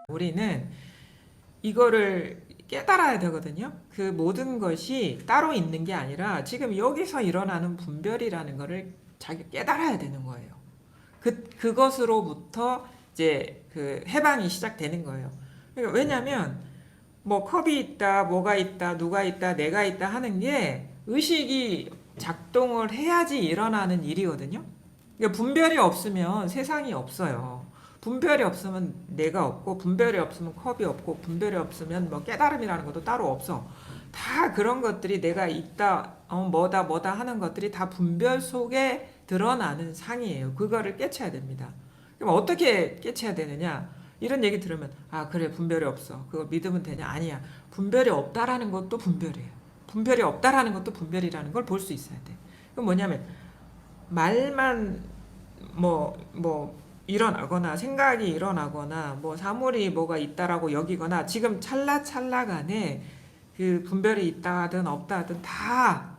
우리는 이거를 깨달아야 되거든요. 그 모든 것이 따로 있는 게 아니라 지금 여기서 일어나는 분별이라는 거를 자기 깨달아야 되는 거예요. 그것으로부터 이제 그 해방이 시작되는 거예요. 그러니까 왜냐면 뭐 컵이 있다, 뭐가 있다, 누가 있다, 내가 있다 하는 게 의식이 작동을 해야지 일어나는 일이거든요. 그러니까 분별이 없으면 세상이 없어요. 분별이 없으면 내가 없고, 분별이 없으면 컵이 없고, 분별이 없으면 뭐 깨달음이라는 것도 따로 없어. 다 그런 것들이 내가 있다, 뭐다 하는 것들이 다 분별 속에 드러나는 상이에요. 그거를 깨쳐야 됩니다. 그럼 어떻게 깨쳐야 되느냐? 이런 얘기 들으면, 아, 그래, 분별이 없어. 그거 믿으면 되냐? 아니야. 분별이 없다라는 것도 분별이에요. 분별이 없다라는 것도 분별이라는 걸 볼 수 있어야 돼. 그럼 뭐냐면, 말만 일어나거나 생각이 일어나거나 뭐 사물이 뭐가 있다라고 여기거나 지금 찰나찰나간에 그 분별이 있다든 없다든 다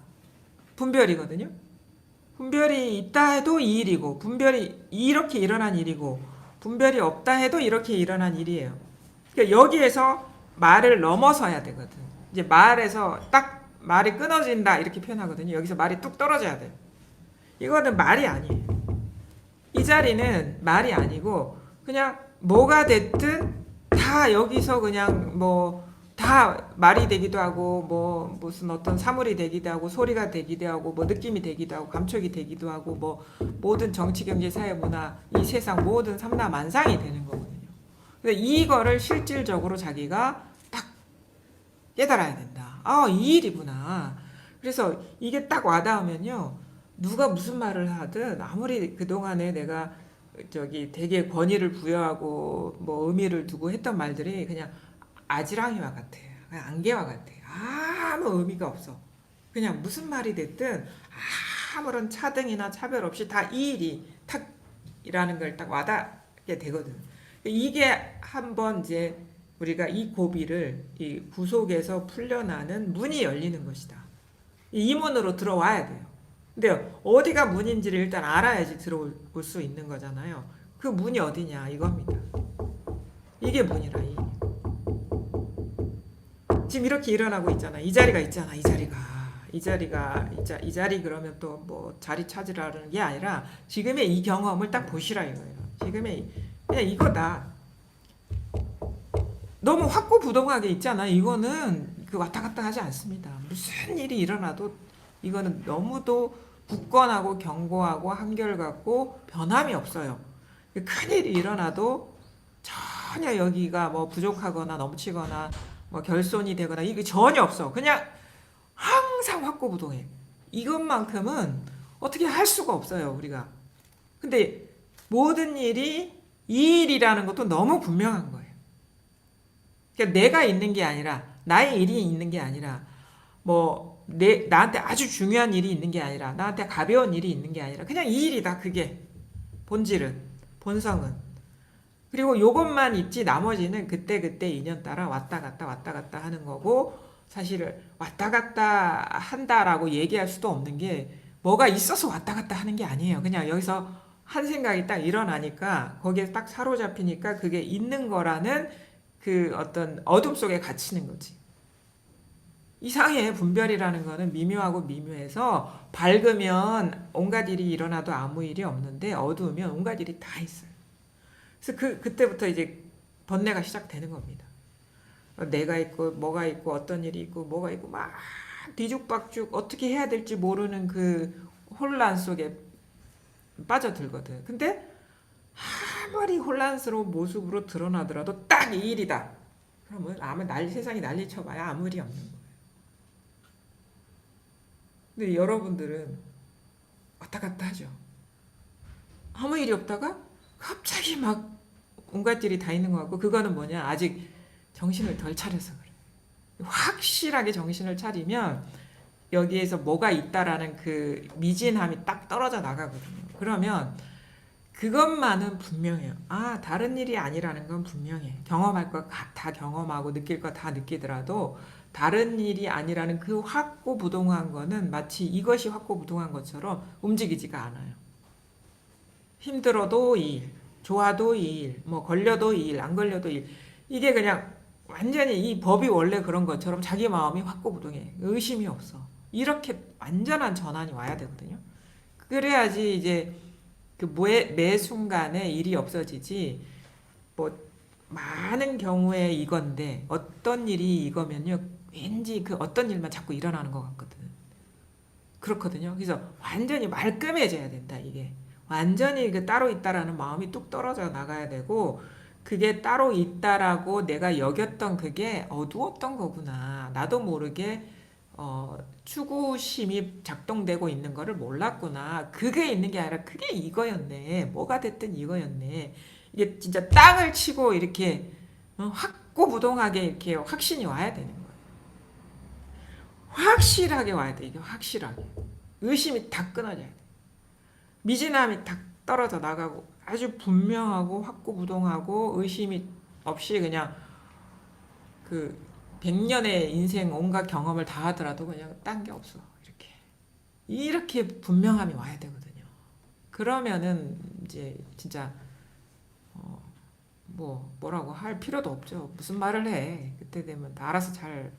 분별이거든요. 분별이 있다 해도 이 일이고 분별이 이렇게 일어난 일이고 분별이 없다 해도 이렇게 일어난 일이에요. 그러니까 여기에서 말을 넘어서야 되거든. 이제 말에서 딱 말이 끊어진다 이렇게 표현하거든요. 여기서 말이 뚝 떨어져야 돼요. 이거는 말이 아니에요. 이 자리는 말이 아니고 그냥 뭐가 됐든 다 여기서 그냥 뭐 다 말이 되기도 하고 뭐 무슨 어떤 사물이 되기도 하고 소리가 되기도 하고 뭐 느낌이 되기도 하고 감촉이 되기도 하고 뭐 모든 정치 경제 사회 문화 이 세상 모든 삼라만상이 되는 거거든요. 근데 이거를 실질적으로 자기가 딱 깨달아야 된다. 아, 이 일이구나. 그래서 이게 딱 와닿으면요. 누가 무슨 말을 하든 아무리 그동안에 내가 저기 되게 권위를 부여하고 뭐 의미를 두고 했던 말들이 그냥 아지랑이와 같아요. 그냥 안개와 같아요. 아무 의미가 없어. 그냥 무슨 말이 됐든 아무런 차등이나 차별 없이 다 이 일이 탁이라는 걸 딱 와닿게 되거든. 이게 한번 이제 우리가 이 고비를 이 구속에서 풀려나는 문이 열리는 것이다. 이 문으로 들어와야 돼요. 근데 어디가 문인지를 일단 알아야지 들어올 수 있는 거잖아요. 그 문이 어디냐 이겁니다. 이게 문이라. 지금 이렇게 일어나고 있잖아. 이 자리가 있잖아. 이 자리 그러면 또 뭐 자리 찾으라는 게 아니라 지금의 이 경험을 딱 보시라 이거예요. 지금의 그냥 이거다. 너무 확고부동하게 있잖아. 이거는 그 왔다 갔다 하지 않습니다. 무슨 일이 일어나도 이거는 너무도 굳건하고 견고하고 한결같고 변함이 없어요. 큰 일이 일어나도 전혀 여기가 뭐 부족하거나 넘치거나 뭐 결손이 되거나 이게 전혀 없어. 그냥 항상 확고부동해. 이것만큼은 어떻게 할 수가 없어요, 우리가. 근데 모든 일이 이 일이라는 것도 너무 분명한 거예요. 그러니까 내가 있는 게 아니라 나의 일이 있는 게 아니라 뭐 나한테 아주 중요한 일이 있는 게 아니라 나한테 가벼운 일이 있는 게 아니라 그냥 이 일이다. 그게 본질은 본성은. 그리고 요것만 있지 나머지는 그때그때 인연 따라 왔다 갔다 하는 거고 사실 왔다 갔다 한다라고 얘기할 수도 없는 게 뭐가 있어서 왔다 갔다 하는 게 아니에요. 그냥 여기서 한 생각이 딱 일어나니까 거기에 딱 사로잡히니까 그게 있는 거라는 그 어떤 어둠 속에 갇히는 거지. 이상해. 분별이라는 거는 미묘하고 미묘해서 밝으면 온갖 일이 일어나도 아무 일이 없는데 어두우면 온갖 일이 다 있어요. 그래서 그때부터 이제 번뇌가 시작되는 겁니다. 내가 있고 뭐가 있고 어떤 일이 있고 뭐가 있고 막 뒤죽박죽 어떻게 해야 될지 모르는 그 혼란 속에 빠져들거든. 근데 아무리 혼란스러운 모습으로 드러나더라도 딱 이 일이다. 그러면 아마 세상이 난리 쳐봐야 아무 일이 없는 거예요. 근데 여러분들은 왔다 갔다 하죠. 아무 일이 없다가 갑자기 막 온갖 일이 다 있는 것 같고 그거는 뭐냐 아직 정신을 덜 차려서 그래. 확실하게 정신을 차리면 여기에서 뭐가 있다라는 그 미진함이 딱 떨어져 나가거든요. 그러면 그것만은 분명해요. 아, 다른 일이 아니라는 건 분명해. 경험할 거 다 경험하고 느낄 거 다 느끼더라도 다른 일이 아니라는 그 확고부동한 거는 마치 이것이 확고부동한 것처럼 움직이지가 않아요. 힘들어도 일, 좋아도 일, 뭐 걸려도 일, 안 걸려도 일. 이게 그냥 완전히 이 법이 원래 그런 것처럼 자기 마음이 확고부동해. 의심이 없어. 이렇게 완전한 전환이 와야 되거든요. 그래야지 이제 그 매 순간에 일이 없어지지. 뭐 많은 경우에 이건데 어떤 일이 이거면요. 왠지 그 어떤 일만 자꾸 일어나는 것 같거든. 그렇거든요. 그래서 완전히 말끔해져야 된다, 이게. 완전히 그 따로 있다라는 마음이 뚝 떨어져 나가야 되고, 그게 따로 있다라고 내가 여겼던 그게 어두웠던 거구나. 나도 모르게 추구심이 작동되고 있는 거를 몰랐구나. 그게 있는 게 아니라 그게 이거였네. 뭐가 됐든 이거였네. 이게 진짜 땅을 치고 이렇게 확고부동하게 이렇게 확신이 와야 되는 거예요. 확실하게 와야 돼. 이게 확실하게. 의심이 다 끊어져야 돼. 미진함이 다 떨어져 나가고 아주 분명하고 확고부동하고 의심이 없이 그냥 그 100년의 인생 온갖 경험을 다 하더라도 그냥 딴 게 없어. 이렇게 분명함이 와야 되거든요. 그러면은 이제 진짜 뭐라고 할 필요도 없죠. 무슨 말을 해. 그때 되면 다 알아서 잘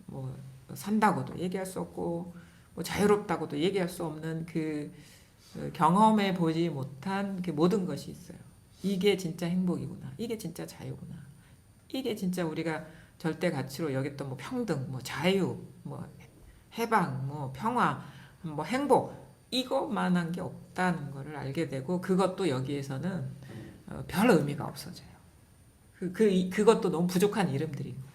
뭐 산다고도 얘기할 수 없고 뭐 자유롭다고도 얘기할 수 없는 그 경험해 보지 못한 그 모든 것이 있어요. 이게 진짜 행복이구나. 이게 진짜 자유구나. 이게 진짜 우리가 절대 가치로 여겼던 뭐 평등, 뭐 자유, 뭐 해방, 뭐 평화, 뭐 행복 이것만한 게 없다는 것을 알게 되고 그것도 여기에서는 별 의미가 없어져요. 그것도 너무 부족한 이름들인 거예요.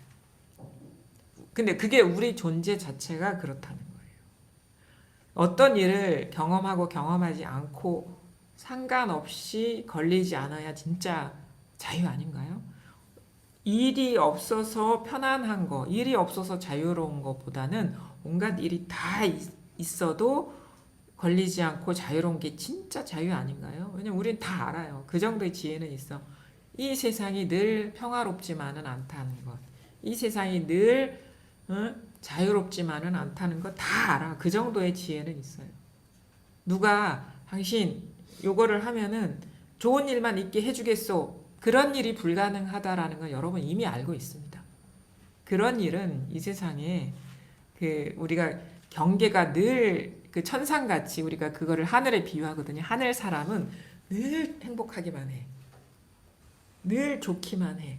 근데 그게 우리 존재 자체가 그렇다는 거예요. 어떤 일을 경험하고 경험하지 않고 상관없이 걸리지 않아야 진짜 자유 아닌가요? 일이 없어서 편안한 거, 일이 없어서 자유로운 것보다는 온갖 일이 다 있어도 걸리지 않고 자유로운 게 진짜 자유 아닌가요? 왜냐면 우린 다 알아요. 그 정도의 지혜는 있어. 이 세상이 늘 평화롭지만은 않다는 것. 이 세상이 늘 자유롭지만은 않다는 거 다 알아. 그 정도의 지혜는 있어요. 누가 당신 요거를 하면은 좋은 일만 있게 해주겠소. 그런 일이 불가능하다라는 건 여러분 이미 알고 있습니다. 그런 일은 이 세상에 그 우리가 경계가 늘 그 천상같이 우리가 그거를 하늘에 비유하거든요. 하늘 사람은 늘 행복하기만 해. 늘 좋기만 해.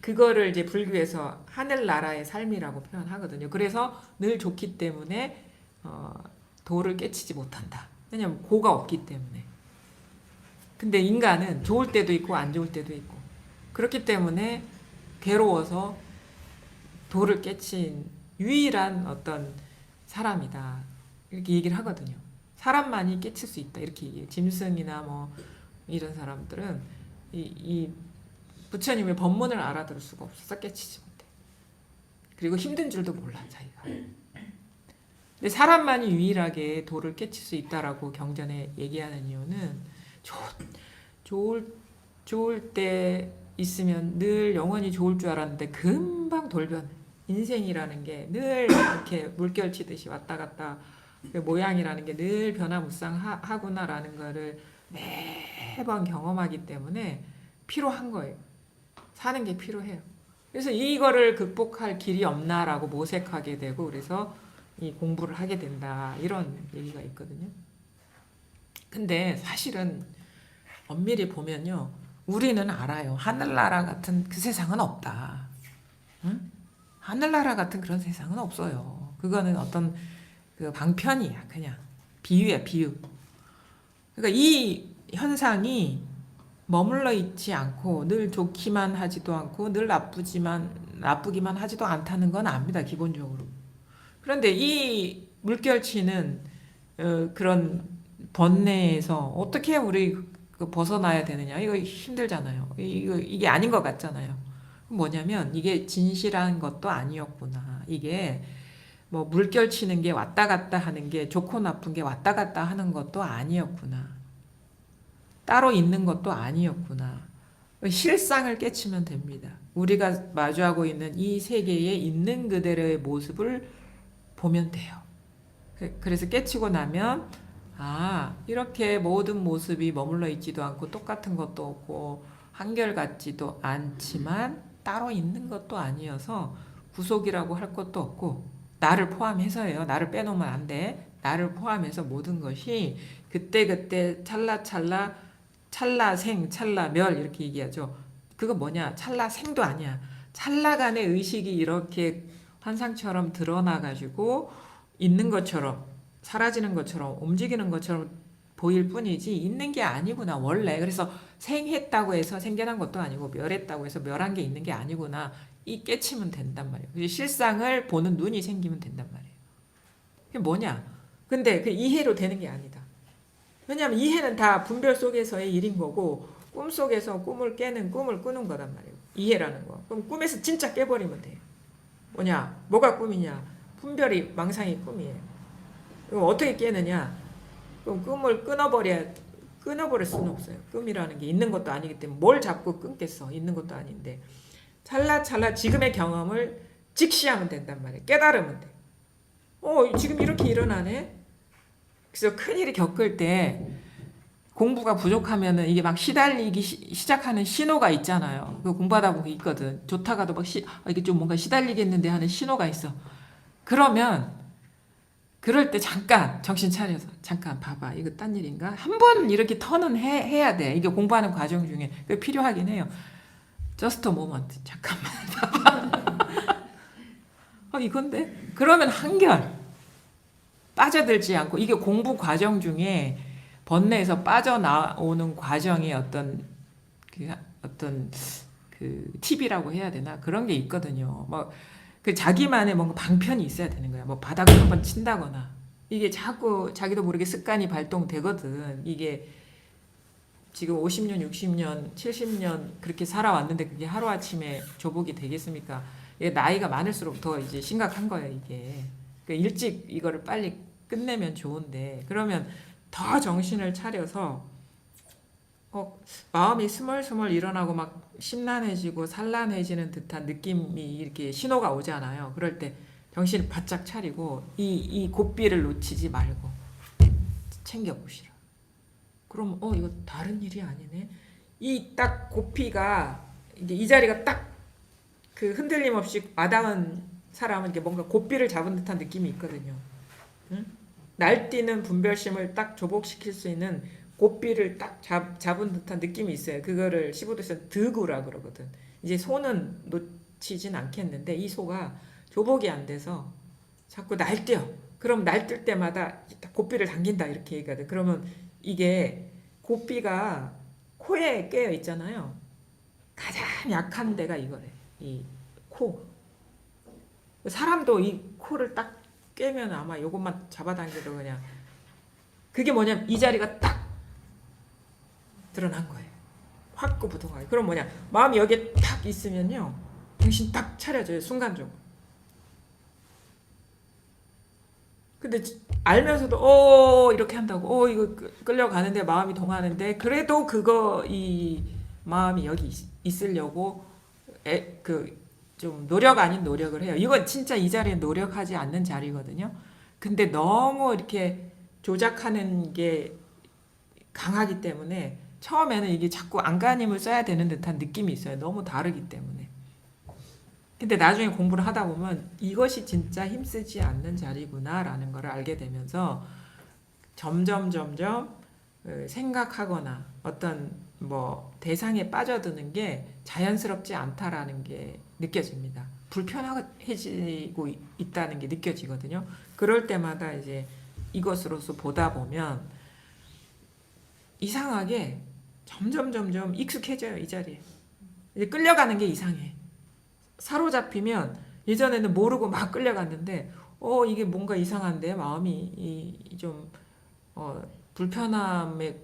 그거를 이제 불교에서 하늘나라의 삶이라고 표현하거든요. 그래서 늘 좋기 때문에 도를 깨치지 못한다. 왜냐면 고가 없기 때문에. 근데 인간은 좋을 때도 있고 안 좋을 때도 있고 그렇기 때문에 괴로워서 도를 깨친 유일한 어떤 사람이다. 이렇게 얘기를 하거든요. 사람만이 깨칠 수 있다. 이렇게 얘기해요. 짐승이나 뭐 이런 사람들은 이 부처님의 법문을 알아들을 수가 없어서 깨치지 못해. 그리고 힘든 줄도 몰라 자기가. 근데 사람만이 유일하게 도를 깨칠 수 있다라고 경전에 얘기하는 이유는 좋을 때 있으면 늘 영원히 좋을 줄 알았는데 금방 돌변. 인생이라는 게 늘 이렇게 물결 치듯이 왔다 갔다 그 모양이라는 게 늘 변화무쌍하구나라는 거를 매번 경험하기 때문에 피로한 거예요. 사는 게 필요해요. 그래서 이거를 극복할 길이 없나라고 모색하게 되고 그래서 이 공부를 하게 된다 이런 얘기가 있거든요. 근데 사실은 엄밀히 보면요, 우리는 알아요. 하늘나라 같은 그 세상은 없다. 응? 하늘나라 같은 그런 세상은 없어요. 그거는 어떤 그 방편이야, 그냥 비유야, 비유. 그러니까 이 현상이 머물러 있지 않고 늘 좋기만 하지도 않고 늘 나쁘기만 하지도 않다는 건 압니다, 기본적으로. 그런데 이 물결치는 그런 번뇌에서 어떻게 우리 벗어나야 되느냐? 이거 힘들잖아요. 이게 아닌 것 같잖아요. 뭐냐면 이게 진실한 것도 아니었구나. 이게 뭐 물결치는 게 왔다 갔다 하는 게 좋고 나쁜 게 왔다 갔다 하는 것도 아니었구나. 따로 있는 것도 아니었구나. 실상을 깨치면 됩니다. 우리가 마주하고 있는 이 세계에 있는 그대로의 모습을 보면 돼요. 그래서 깨치고 나면 이렇게 모든 모습이 머물러 있지도 않고 똑같은 것도 없고 한결 같지도 않지만 따로 있는 것도 아니어서 구속이라고 할 것도 없고, 나를 포함해서예요. 나를 빼놓으면 안 돼. 나를 포함해서 모든 것이 그때그때 찰나찰나, 찰나생, 찰나멸 이렇게 얘기하죠. 그거 뭐냐? 찰나생도 아니야. 찰나간의 의식이 이렇게 환상처럼 드러나가지고 있는 것처럼, 사라지는 것처럼, 움직이는 것처럼 보일 뿐이지 있는 게 아니구나 원래. 그래서 생했다고 해서 생겨난 것도 아니고 멸했다고 해서 멸한 게 있는 게 아니구나, 이 깨치면 된단 말이에요. 실상을 보는 눈이 생기면 된단 말이에요. 그게 뭐냐? 근데 그 이해로 되는 게 아니다. 왜냐하면 이해는 다 분별 속에서의 일인 거고, 꿈속에서 꿈을 깨는, 꿈을 꾸는 거란 말이에요. 이해라는 거. 그럼 꿈에서 진짜 깨버리면 돼. 뭐냐? 뭐가 꿈이냐? 분별이, 망상이 꿈이에요. 그럼 어떻게 깨느냐? 그럼 꿈을 끊어버릴 수는 없어요. 꿈이라는 게 있는 것도 아니기 때문에 뭘 자꾸 끊겠어. 있는 것도 아닌데. 찰나찰나 지금의 경험을 직시하면 된단 말이에요. 깨달으면 돼. 지금 이렇게 일어나네? 그래서 큰일이 겪을 때 공부가 부족하면은 이게 막 시달리기 시작하는 신호가 있잖아요. 그 공부하다 보면 있거든. 좋다가도 막 이게 좀 뭔가 시달리겠는데 하는 신호가 있어. 그러면 그럴 때 잠깐 정신 차려서 잠깐 봐봐, 이거 딴 일인가? 한 번 이렇게 턴은 해야 돼. 이게 공부하는 과정 중에 그게 필요하긴 해요. Just a moment. 잠깐만 봐봐. 이건데? 그러면 한결 빠져들지 않고, 이게 공부 과정 중에 번뇌에서 빠져나오는 과정의 어떤 그 팁이라고 해야 되나? 그런 게 있거든요. 그 자기만의 뭔가 방편이 있어야 되는 거야. 바닥을 한번 친다거나. 이게 자꾸 자기도 모르게 습관이 발동되거든. 이게 지금 50년, 60년, 70년 그렇게 살아왔는데 그게 하루아침에 조복이 되겠습니까? 이게 나이가 많을수록 더 이제 심각한 거예요, 이게. 그러니까 일찍 이거를 빨리 끝내면 좋은데, 그러면 더 정신을 차려서 마음이 스멀스멀 일어나고 막 심란해지고 산란해지는 듯한 느낌이 이렇게 신호가 오잖아요. 그럴 때 정신을 바짝 차리고 이 고삐를 놓치지 말고 챙겨보시라. 그럼 이거 다른 일이 아니네. 이 딱 고삐가 이게 이 자리가 딱 그 흔들림 없이 마다한 사람은 이게 뭔가 고삐를 잡은 듯한 느낌이 있거든요. 응? 날뛰는 분별심을 딱 조복시킬 수 있는 고삐를 딱 잡은 듯한 느낌이 있어요. 그거를 15도에서 득우라 그러거든. 이제 소는 놓치진 않겠는데 이 소가 조복이 안 돼서 자꾸 날뛰어. 그럼 날뛸 때마다 고삐를 당긴다 이렇게 얘기하거든. 그러면 이게 고삐가 코에 깨어 있잖아요. 가장 약한 데가 이거래. 이 코. 사람도 이 코를 딱 깨면 아마 요것만 잡아당겨도 그냥, 그게 뭐냐면 이 자리가 딱 드러난 거예요. 확고부동하게. 그럼 뭐냐? 마음이 여기에 딱 있으면요, 정신 딱 차려져요. 순간적으로. 근데 알면서도 이렇게 한다고 이거 끌려가는데 마음이 동하는데, 그래도 이 마음이 여기 있으려고 좀 노력 아닌 노력을 해요. 이건 진짜 이 자리에 노력하지 않는 자리거든요. 근데 너무 이렇게 조작하는 게 강하기 때문에 처음에는 이게 자꾸 안간힘을 써야 되는 듯한 느낌이 있어요. 너무 다르기 때문에. 근데 나중에 공부를 하다 보면 이것이 진짜 힘쓰지 않는 자리구나 라는 걸 알게 되면서 점점 생각하거나 어떤 대상에 빠져드는 게 자연스럽지 않다라는 게 느껴집니다. 불편해지고 있다는 게 느껴지거든요. 그럴 때마다 이제 이것으로서 보다 보면 이상하게 점점 익숙해져요, 이 자리에. 이제 끌려가는 게 이상해. 사로잡히면 예전에는 모르고 막 끌려갔는데 이게 뭔가 이상한데 마음이 좀 불편함에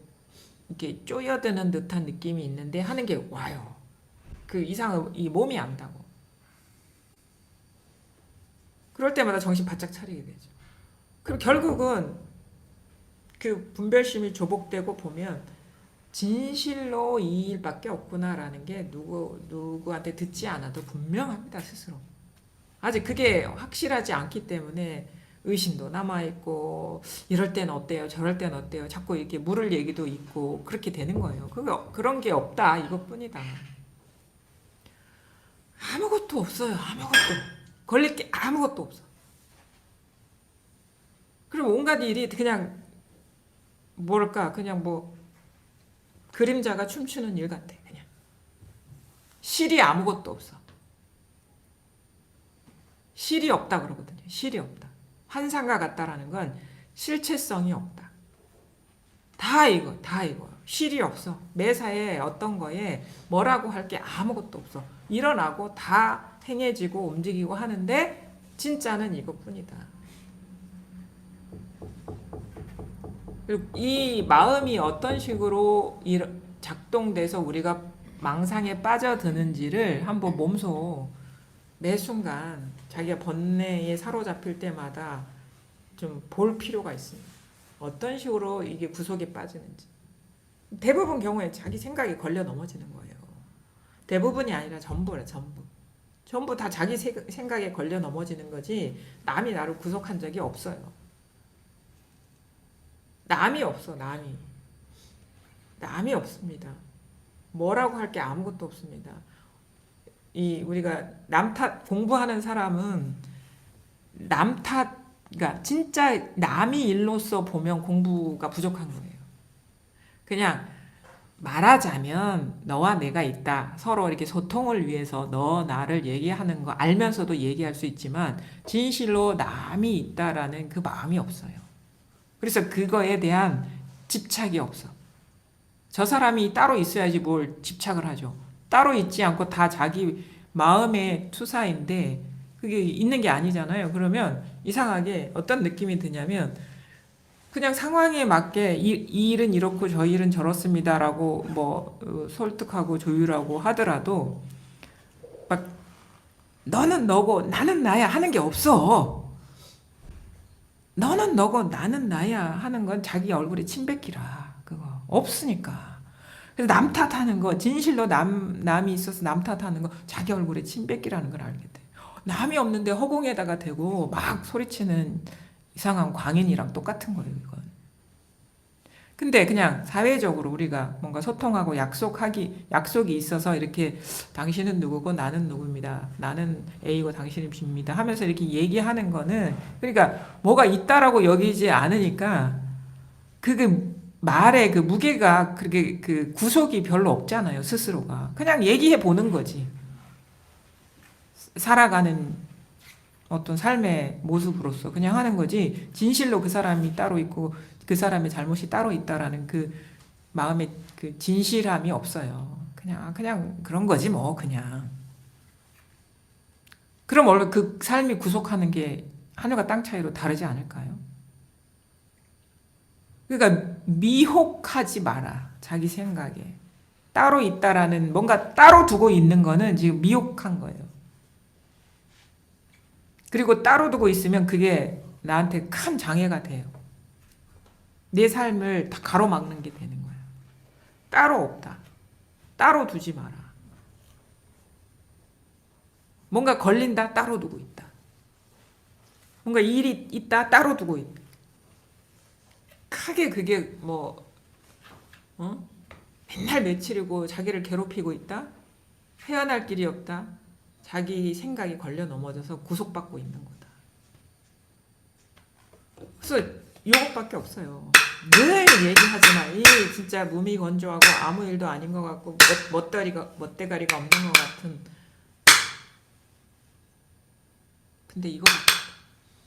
이렇게 쪼여드는 듯한 느낌이 있는데 하는 게 와요. 그 이상은 이 몸이 안다고. 그럴 때마다 정신 바짝 차리게 되죠. 그럼 결국은 그 분별심이 조복되고 보면 진실로 이 일밖에 없구나라는 게 누구한테 듣지 않아도 분명합니다, 스스로. 아직 그게 확실하지 않기 때문에 의심도 남아있고, 이럴 땐 어때요? 저럴 땐 어때요? 자꾸 이렇게 물을 얘기도 있고, 그렇게 되는 거예요. 그런 게 없다. 이것뿐이다. 아무것도 없어요. 아무것도. 걸릴 게 아무것도 없어. 그럼 온갖 일이 그냥, 뭐랄까, 그냥 뭐, 그림자가 춤추는 일 같아. 그냥. 실이 아무것도 없어. 실이 없다 그러거든요. 실이 없다. 환상과 같다라는 건 실체성이 없다. 다 이거, 다 이거. 실이 없어. 매사에 어떤 거에 뭐라고 할 게 아무것도 없어. 일어나고 다 행해지고 움직이고 하는데 진짜는 이것뿐이다. 그리고 이 마음이 어떤 식으로 작동돼서 우리가 망상에 빠져드는지를 한번 몸소 매 순간 자기가 번뇌에 사로잡힐 때마다 좀 볼 필요가 있습니다. 어떤 식으로 이게 구속에 빠지는지. 대부분 경우에 자기 생각에 걸려 넘어지는 거예요. 대부분이 아니라 전부라, 전부. 전부 다 자기 생각에 걸려 넘어지는 거지 남이 나를 구속한 적이 없어요. 남이 없어, 남이. 남이 없습니다. 뭐라고 할 게 아무것도 없습니다. 우리가 남 탓, 공부하는 사람은 남 탓, 그러니까 진짜 남이 일로서 보면 공부가 부족한 거예요. 그냥 말하자면 너와 내가 있다. 서로 이렇게 소통을 위해서 너 나를 얘기하는 거 알면서도 얘기할 수 있지만 진실로 남이 있다라는 그 마음이 없어요. 그래서 그거에 대한 집착이 없어. 저 사람이 따로 있어야지 뭘 집착을 하죠. 따로 있지 않고 다 자기 마음의 투사인데 그게 있는 게 아니잖아요. 그러면 이상하게 어떤 느낌이 드냐면 그냥 상황에 맞게 이 일은 이렇고 저 일은 저렇습니다라고 뭐 설득하고 조율하고 하더라도 막 너는 너고 나는 나야 하는 게 없어. 너는 너고 나는 나야 하는 건 자기 얼굴에 침 뱉기라. 그거 없으니까. 그래서 남 탓하는 거 진실로 남이 있어서 남 탓하는 거 자기 얼굴에 침 뱉기라는 걸 알게 돼. 남이 없는데 허공에다가 대고 막 소리치는 이상한 광인이랑 똑같은 거예요, 이건. 근데 그냥 사회적으로 우리가 뭔가 소통하고 약속이 있어서 이렇게 당신은 누구고 나는 누구입니다. 나는 A고 당신은 B입니다. 하면서 이렇게 얘기하는 거는 그러니까 뭐가 있다라고 여기지 않으니까 그게 말의 그 무게가 그렇게 그 구속이 별로 없잖아요, 스스로가. 그냥 얘기해 보는 거지. 살아가는 어떤 삶의 모습으로서 그냥 하는 거지 진실로 그 사람이 따로 있고 그 사람의 잘못이 따로 있다라는 그 마음의 그 진실함이 없어요. 그냥 그런 거지 뭐 그냥. 그럼 원래 그 삶이 구속하는 게 하늘과 땅 차이로 다르지 않을까요? 그러니까 미혹하지 마라. 자기 생각에. 따로 있다라는 뭔가 따로 두고 있는 거는 지금 미혹한 거예요. 그리고 따로 두고 있으면 그게 나한테 큰 장애가 돼요. 내 삶을 다 가로막는 게 되는 거예요. 따로 없다. 따로 두지 마라. 뭔가 걸린다. 따로 두고 있다. 뭔가 일이 있다. 따로 두고 있다. 크게 그게 뭐 맨날 며칠이고 자기를 괴롭히고 있다. 헤어날 길이 없다. 자기 생각이 걸려 넘어져서 구속받고 있는 거다. 그래서 이것밖에 없어요. 늘 얘기하지만 이 진짜 무미건조하고 아무 일도 아닌 것 같고 멋대가리가 없는 것 같은. 근데 이거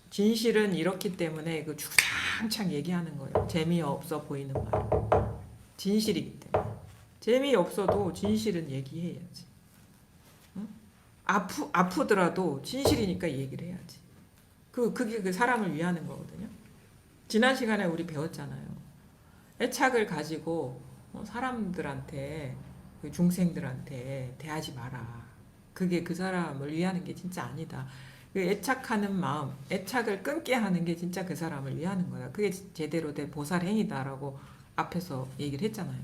진실은 이렇기 때문에 그 주장창 얘기하는 거예요. 재미없어 보이는 말. 진실이기 때문에. 재미없어도 진실은 얘기해야지. 아프더라도 진실이니까 얘기를 해야지. 그게 그 사람을 위하는 거거든요. 지난 시간에 우리 배웠잖아요. 애착을 가지고 사람들한테, 중생들한테 대하지 마라. 그게 그 사람을 위하는 게 진짜 아니다. 그 애착하는 마음, 애착을 끊게 하는 게 진짜 그 사람을 위하는 거다. 그게 제대로 된 보살 행위다라고 앞에서 얘기를 했잖아요.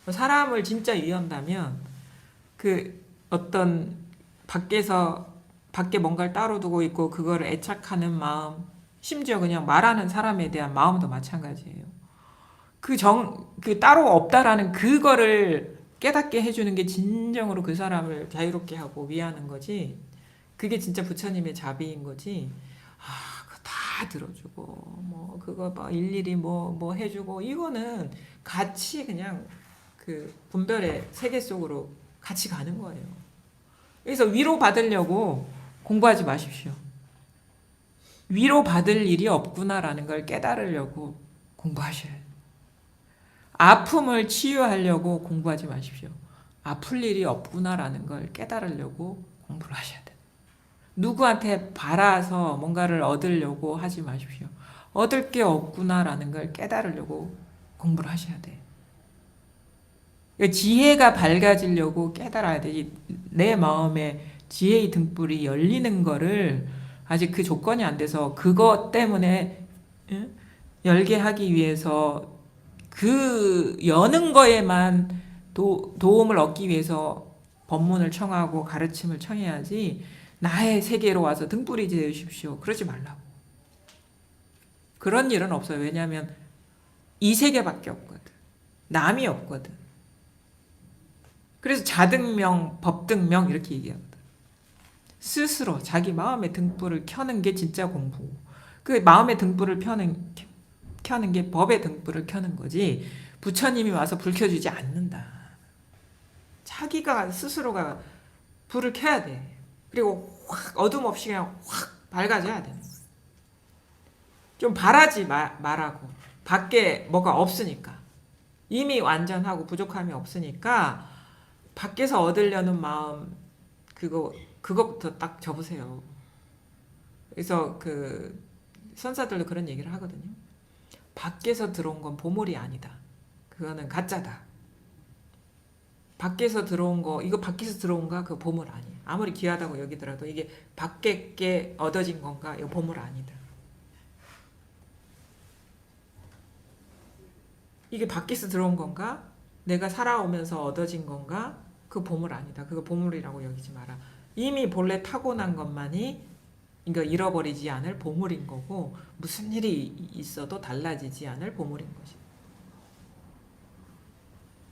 사람을 진짜 위한다면 그 어떤 밖에 뭔가를 따로 두고 있고 그거를 애착하는 마음, 심지어 그냥 말하는 사람에 대한 마음도 마찬가지예요. 그 따로 없다라는 그거를 깨닫게 해주는 게 진정으로 그 사람을 자유롭게 하고 위하는 거지. 그게 진짜 부처님의 자비인 거지. 그거 다 들어주고, 뭐, 그거 막 일일이 뭐 해주고, 이거는 같이 그냥 그 분별의 세계 속으로 같이 가는 거예요. 그래서 위로받으려고 공부하지 마십시오. 위로받을 일이 없구나라는 걸 깨달으려고 공부하셔야 돼요. 아픔을 치유하려고 공부하지 마십시오. 아플 일이 없구나라는 걸 깨달으려고 공부를 하셔야 돼요. 누구한테 바라서 뭔가를 얻으려고 하지 마십시오. 얻을 게 없구나라는 걸 깨달으려고 공부를 하셔야 돼요. 지혜가 밝아지려고 깨달아야 되지. 내 마음에 지혜의 등불이 열리는 거를 아직 그 조건이 안 돼서 그것 때문에 열게 하기 위해서 그 여는 거에만 도움을 얻기 위해서 법문을 청하고 가르침을 청해야지 나의 세계로 와서 등불이 되십시오. 그러지 말라고. 그런 일은 없어요. 왜냐하면 이 세계밖에 없거든. 남이 없거든. 그래서 자등명, 법등명 이렇게 얘기하거든. 스스로 자기 마음의 등불을 켜는 게 진짜 공부. 그 마음의 등불을 켜는 게 법의 등불을 켜는 거지. 부처님이 와서 불 켜주지 않는다. 자기가 스스로가 불을 켜야 돼. 그리고 확 어둠 없이 그냥 확 밝아져야 돼. 좀 바라지 말라고. 밖에 뭐가 없으니까. 이미 완전하고 부족함이 없으니까 밖에서 얻으려는 마음 그거부터 딱 접으세요. 그래서 그 선사들도 그런 얘기를 하거든요. 밖에서 들어온 건 보물이 아니다. 그거는 가짜다. 밖에서 들어온 거, 이거 밖에서 들어온가? 그거 보물 아니에요. 아무리 귀하다고 여기더라도 이게 밖에 게 얻어진 건가? 이거 보물 아니다. 이게 밖에서 들어온 건가? 내가 살아오면서 얻어진 건가? 그 보물 아니다. 그거 보물이라고 여기지 마라. 이미 본래 타고난 것만이 이거 잃어버리지 않을 보물인 거고 무슨 일이 있어도 달라지지 않을 보물인 것이.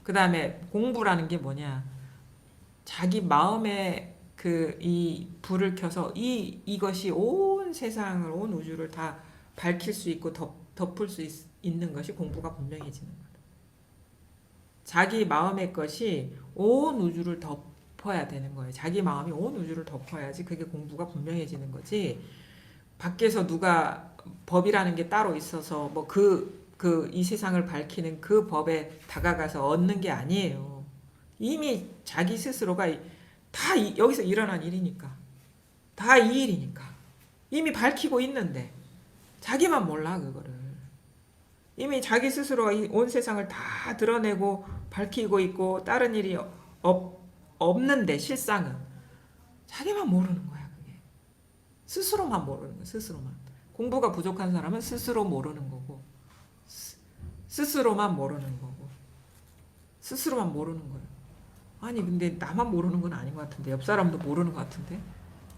그 다음에 공부라는 게 뭐냐? 자기 마음에 이 불을 켜서 이것이 온 세상을 온 우주를 다 밝힐 수 있고 덮을 수 있는 것이 공부가 분명해지는 거다. 자기 마음의 것이 온 우주를 덮어야 되는 거예요. 자기 마음이 온 우주를 덮어야지 그게 공부가 분명해지는 거지. 밖에서 누가 법이라는 게 따로 있어서 뭐 이 세상을 밝히는 그 법에 다가가서 얻는 게 아니에요. 이미 자기 스스로가 다 여기서 일어난 일이니까. 다 이 일이니까. 이미 밝히고 있는데 자기만 몰라 그거를. 이미 자기 스스로가 온 세상을 다 드러내고 밝히고 있고 다른 일이 없는데 실상은 자기만 모르는 거야 그게. 스스로만 모르는 거야. 스스로만. 공부가 부족한 사람은 스스로 모르는 거고 스스로만 모르는 거고 스스로만 모르는 거예요. 아니 근데 나만 모르는 건 아닌 것 같은데 옆 사람도 모르는 것 같은데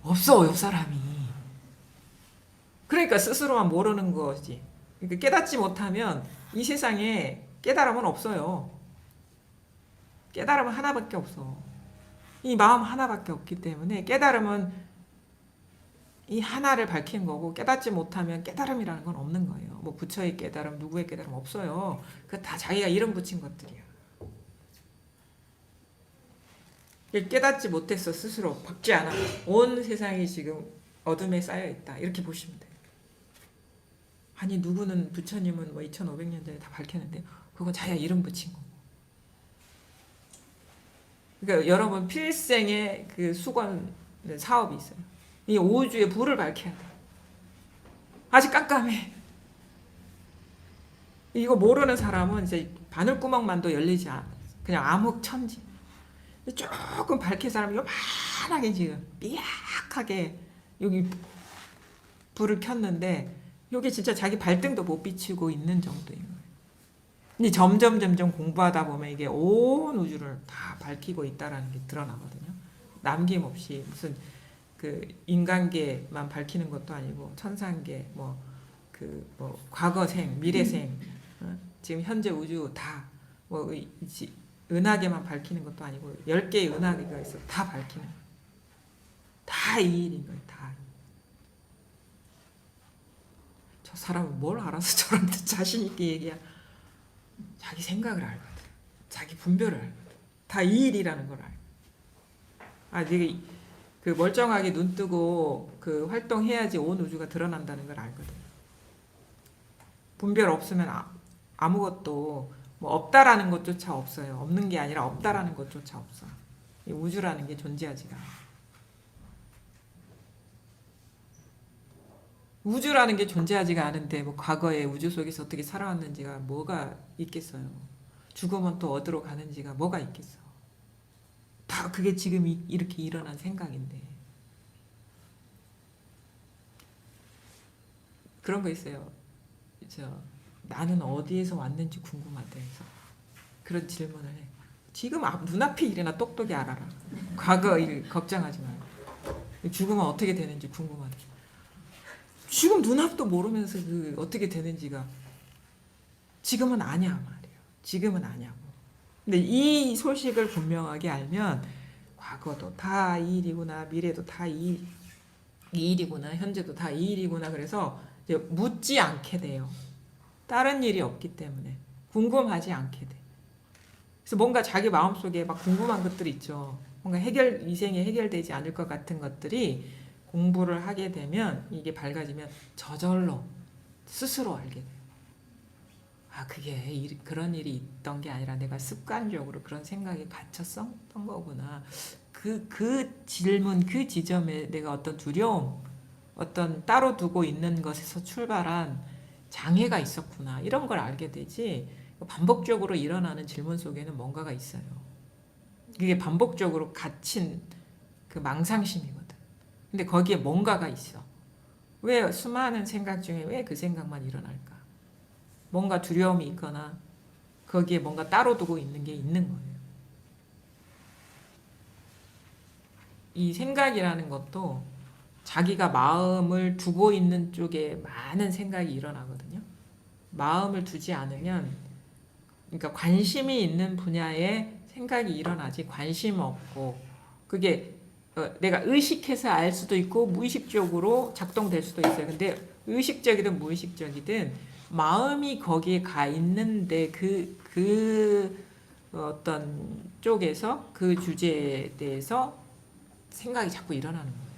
없어 옆 사람이. 그러니까 스스로만 모르는 거지. 그러니까 깨닫지 못하면 이 세상에 깨달음은 없어요. 깨달음은 하나밖에 없어. 이 마음 하나밖에 없기 때문에 깨달음은 이 하나를 밝힌 거고 깨닫지 못하면 깨달음이라는 건 없는 거예요. 뭐 부처의 깨달음, 누구의 깨달음 없어요. 그 다 자기가 이름 붙인 것들이야. 깨닫지 못했어 스스로 박지 않아. 온 세상이 지금 어둠에 쌓여 있다. 이렇게 보시면 돼요. 아니 누구는 부처님은 뭐 2500년 전에 다 밝혔는데 그건 자기가 이름 붙인 거고. 그러니까 여러분 필생의 그 수건 사업이 있어요. 이 우주의 불을 밝혀야 돼. 아직 깜깜해. 이거 모르는 사람은 이제 바늘구멍만도 열리지 않아. 그냥 암흑천지. 조금 밝힌 사람이 요만하게 지금 삐약하게 여기 불을 켰는데 이게 진짜 자기 발등도 못 비추고 있는 정도인 거예요. 근데 점점 공부하다 보면 이게 온 우주를 다 밝히고 있다라는 게 드러나거든요. 남김없이 무슨 그 인간계만 밝히는 것도 아니고 천상계, 뭐 그 뭐 과거생, 미래생, 지금 현재 우주 다 뭐 은하계만 밝히는 것도 아니고 10개의 은하계가 있어 다 밝히는 거예요. 다 이 일인 거예요. 다. 저 사람은 뭘 알아서 저런데 자신 있게 얘기야. 자기 생각을 알거든. 자기 분별을 알거든. 다 이 일이라는 걸 알고. 아, 되게 그 멀쩡하게 눈 뜨고 그 활동해야지 온 우주가 드러난다는 걸 알거든. 분별 없으면 아무것도 뭐 없다라는 것조차 없어요. 없는 게 아니라 없다라는 것조차 없어. 이 우주라는 게 존재하지가 않아. 우주라는 게 존재하지가 않은데 뭐 과거에 우주 속에서 어떻게 살아왔는지가 뭐가 있겠어요. 죽으면 또 어디로 가는지가 뭐가 있겠어. 다 그게 지금 이렇게 일어난 생각인데. 그런 거 있어요. 나는 어디에서 왔는지 궁금하대 해서 그런 질문을 해. 지금 눈앞에 일어나 똑똑히 알아라. 과거 일 걱정하지 마. 죽으면 어떻게 되는지 궁금하대. 지금 눈앞도 모르면서 그 어떻게 되는지가 지금은 아냐 말이에요. 지금은 아냐고. 근데 이 소식을 분명하게 알면 과거도 다 이 일이구나, 미래도 다 이 일이구나, 현재도 다 이 일이구나. 그래서 이제 묻지 않게 돼요. 다른 일이 없기 때문에 궁금하지 않게 돼. 그래서 뭔가 자기 마음속에 막 궁금한 것들이 있죠. 뭔가 이생에 해결되지 않을 것 같은 것들이 공부를 하게 되면 이게 밝아지면 저절로 스스로 알게 돼요. 아, 그게 그런 일이 있던 게 아니라 내가 습관적으로 그런 생각에 갇혔었던 거구나. 그 질문, 그 지점에 내가 어떤 두려움, 어떤 따로 두고 있는 것에서 출발한 장애가 있었구나. 이런 걸 알게 되지. 반복적으로 일어나는 질문 속에는 뭔가가 있어요. 그게 반복적으로 갇힌 그 망상심이거든. 근데 거기에 뭔가가 있어. 왜 수많은 생각 중에 왜 그 생각만 일어날까? 뭔가 두려움이 있거나 거기에 뭔가 따로 두고 있는 게 있는 거예요. 이 생각이라는 것도 자기가 마음을 두고 있는 쪽에 많은 생각이 일어나거든요. 마음을 두지 않으면, 그러니까 관심이 있는 분야에 생각이 일어나지 관심 없고, 그게 내가 의식해서 알 수도 있고 무의식적으로 작동될 수도 있어요. 근데 의식적이든 무의식적이든 마음이 거기에 가 있는데 그 어떤 쪽에서 그 주제에 대해서 생각이 자꾸 일어나는 거예요.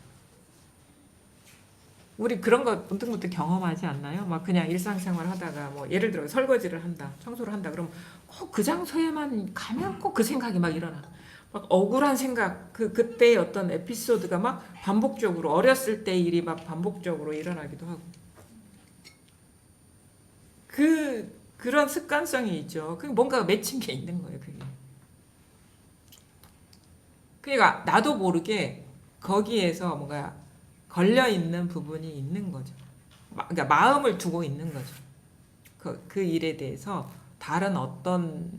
우리 그런 거 문득문득 경험하지 않나요? 막 그냥 일상생활 하다가 뭐 예를 들어 설거지를 한다, 청소를 한다. 그럼 꼭 그 장소에만 가면 꼭 그 생각이 막 일어나. 막 억울한 생각, 그때의 어떤 에피소드가 막 반복적으로 어렸을 때 일이 막 반복적으로 일어나기도 하고. 그런 습관성이 있죠. 그 뭔가 맺힌 게 있는 거예요, 그게. 그러니까 나도 모르게 거기에서 뭔가 걸려 있는 부분이 있는 거죠. 그러니까 마음을 두고 있는 거죠. 그 일에 대해서 다른 어떤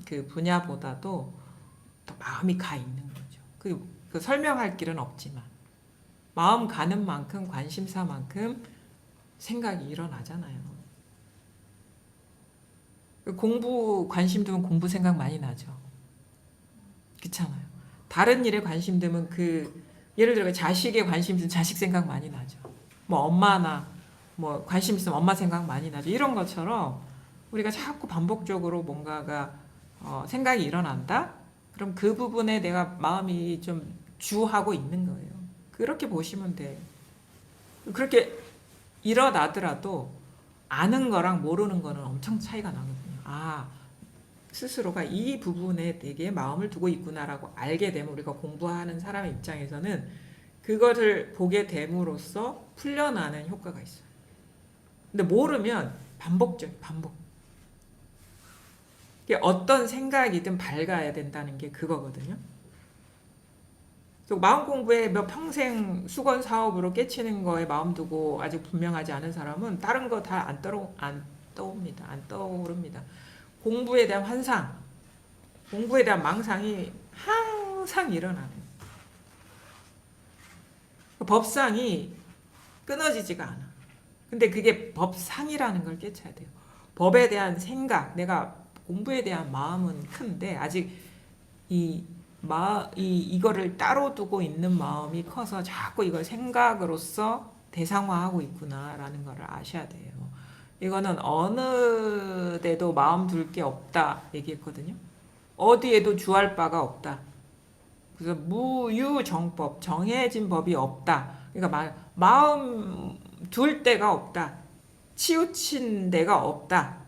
그 분야보다도 더 마음이 가 있는 거죠. 그 설명할 길은 없지만 마음 가는 만큼 관심사만큼 생각이 일어나잖아요. 공부 관심 두면 공부 생각 많이 나죠. 그렇잖아요. 다른 일에 관심 두면 예를 들어 자식에 관심 두면 자식 생각 많이 나죠. 뭐 엄마나 뭐 관심 있으면 엄마 생각 많이 나죠. 이런 것처럼 우리가 자꾸 반복적으로 뭔가가 생각이 일어난다? 그럼 그 부분에 내가 마음이 좀 주하고 있는 거예요. 그렇게 보시면 돼요. 그렇게 일어나더라도 아는 거랑 모르는 거는 엄청 차이가 나거든요. 아, 스스로가 이 부분에 되게 마음을 두고 있구나라고 알게 되면 우리가 공부하는 사람의 입장에서는 그것을 보게 됨으로써 풀려나는 효과가 있어요. 근데 모르면 반복. 어떤 생각이든 밝아야 된다는 게 그거거든요. 마음 공부에 평생 수건 사업으로 깨치는 거에 마음 두고 아직 분명하지 않은 사람은 다른 거 다 안 떠오릅니다. 안 떠오릅니다. 공부에 대한 환상, 공부에 대한 망상이 항상 일어나는. 법상이 끊어지지가 않아. 근데 그게 법상이라는 걸 깨쳐야 돼요. 법에 대한 생각, 내가 공부에 대한 마음은 큰데 아직 이거를 따로 두고 있는 마음이 커서 자꾸 이걸 생각으로서 대상화하고 있구나라는 걸 아셔야 돼요. 이거는 어느 데도 마음 둘 게 없다 얘기했거든요. 어디에도 주할 바가 없다. 그래서 무유정법, 정해진 법이 없다. 그러니까 마음 둘 데가 없다. 치우친 데가 없다.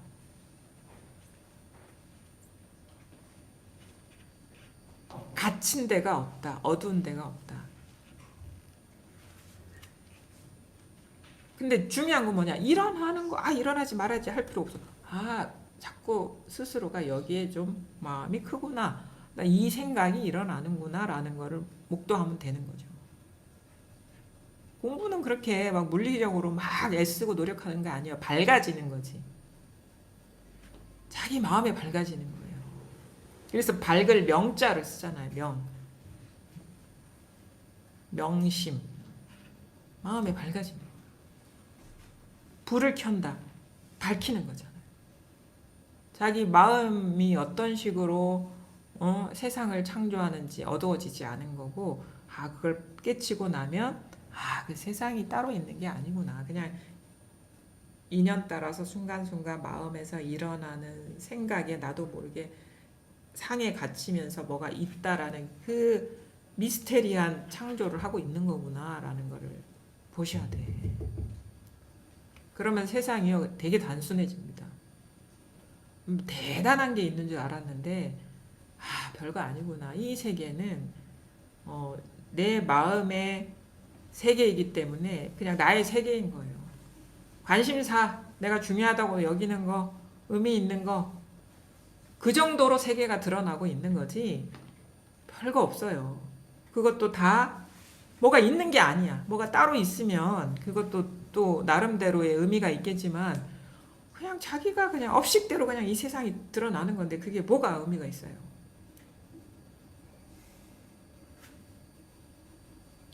갇힌 데가 없다. 어두운 데가 없다. 근데 중요한 건 뭐냐? 일어나는 거, 일어나지 말아야지 할 필요 없어. 자꾸 스스로가 여기에 좀 마음이 크구나. 이 생각이 일어나는구나. 라는 거를 목도하면 되는 거죠. 공부는 그렇게 막 물리적으로 막 애쓰고 노력하는 게 아니에요. 밝아지는 거지. 자기 마음에 밝아지는 거예요. 그래서 밝을 명자를 쓰잖아요. 명심. 마음에 밝아지는 거예요. 불을 켠다. 밝히는 거잖아요. 자기 마음이 어떤 식으로 세상을 창조하는지 어두워지지 않은 거고, 그걸 깨치고 나면 그 세상이 따로 있는 게 아니구나. 그냥 인연 따라서 순간순간 마음에서 일어나는 생각에 나도 모르게 상에 갇히면서 뭐가 있다라는 그 미스테리한 창조를 하고 있는 거구나라는 거를 보셔야 돼. 그러면 세상이요 되게 단순해집니다. 대단한 게 있는 줄 알았는데 별거 아니구나. 이 세계는 내 마음의 세계이기 때문에 그냥 나의 세계인 거예요. 관심사, 내가 중요하다고 여기는 거, 의미 있는 거, 그 정도로 세계가 드러나고 있는 거지 별거 없어요. 그것도 다 뭐가 있는 게 아니야. 뭐가 따로 있으면 그것도 또 나름대로의 의미가 있겠지만 그냥 자기가 그냥 업식대로 그냥 이 세상이 드러나는 건데 그게 뭐가 의미가 있어요.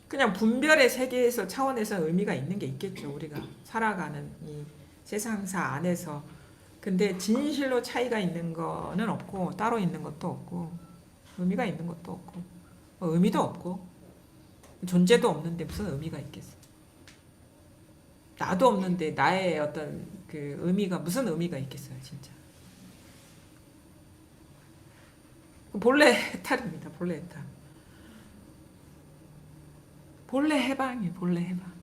그냥 분별의 세계에서 차원에서 의미가 있는 게 있겠죠. 우리가 살아가는 이 세상사 안에서. 근데 진실로 차이가 있는 거는 없고 따로 있는 것도 없고 의미가 있는 것도 없고 의미도 없고 존재도 없는데 무슨 의미가 있겠어. 나도 없는데 나의 어떤 그 의미가 무슨 의미가 있겠어요. 진짜. 본래 해탈입니다. 본래 해탈. 본래 해방이에요. 본래 해방.